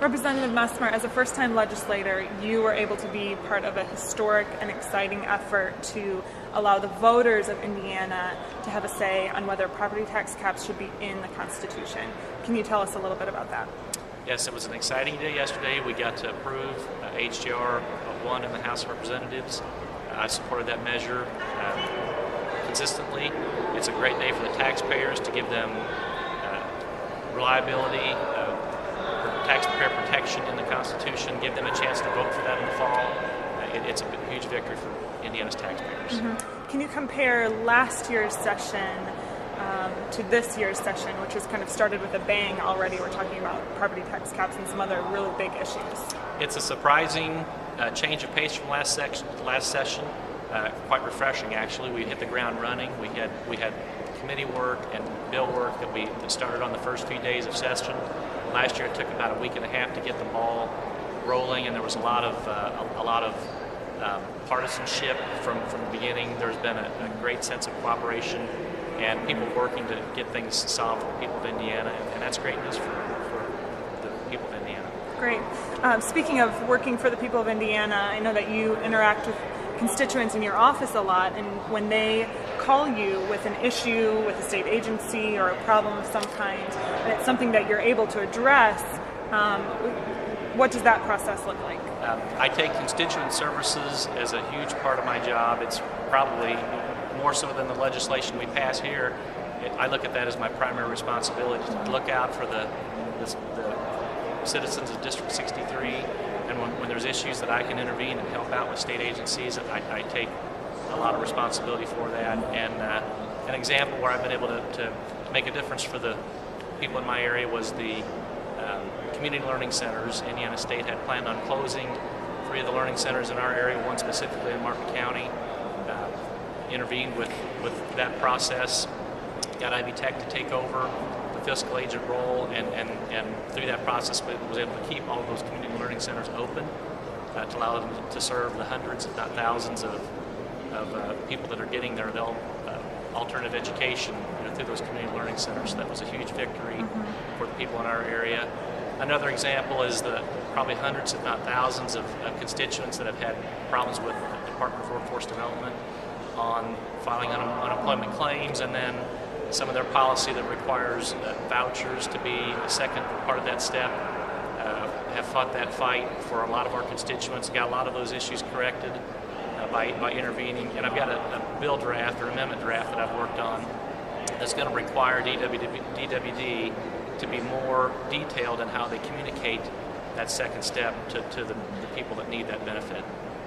Representative Messmer, as a first-time legislator, you were able to be part of a historic and exciting effort to allow the voters of Indiana to have a say on whether property tax caps should be in the Constitution. Can you tell us a little bit about that? Yes, it was an exciting day yesterday. We got to approve HJR1 in the House of Representatives. I supported that measure consistently. It's a great day for the taxpayers to give them reliability, taxpayer protection in the Constitution, give them a chance to vote for that in the fall. It's a huge victory for Indiana's taxpayers. Mm-hmm. Can you compare last year's session to this year's session, which has kind of started with a bang already? We're talking about property tax caps and some other really big issues. It's a surprising change of pace from last session. Quite refreshing, actually. We hit the ground running. We had committee work and bill work that started on the first few days of session. Last year it took about a week and a half to get the ball rolling, and there was a lot of partisanship from the beginning. There's been a great sense of cooperation and people working to get things solved for the people of Indiana, and that's great news for the people of Indiana. Great. Speaking of working for the people of Indiana, I know that you interact with constituents in your office a lot, and when they call you with an issue with a state agency or a problem of some kind, and it's something that you're able to address, what does that process look like? I take constituent services as a huge part of my job. It's probably more so than the legislation we pass here. I look at that as my primary responsibility, to look out for the citizens of District 63, and when there's issues that I can intervene and help out with state agencies, I take a lot of responsibility for that. And an example where I've been able to make a difference for the people in my area was the community learning centers. Indiana State had planned on closing 3 of the learning centers in our area, one specifically in Martin County. Intervened with that process, got Ivy Tech to take over the fiscal agent role, and through that process was able to keep all of those community learning centers open to allow them to serve the hundreds, if not thousands, of people that are getting their alternative education through those community learning centers. So that was a huge victory for the people in our area. Another example is the probably hundreds, if not thousands, of constituents that have had problems with the Department of Workforce Development on filing unemployment claims, and then some of their policy that requires vouchers to be a second part of that step. Have fought that fight for a lot of our constituents, got a lot of those issues corrected by intervening, and I've got a bill draft or amendment draft that I've worked on that's going to require DWD to be more detailed in how they communicate that second step to the people that need that benefit.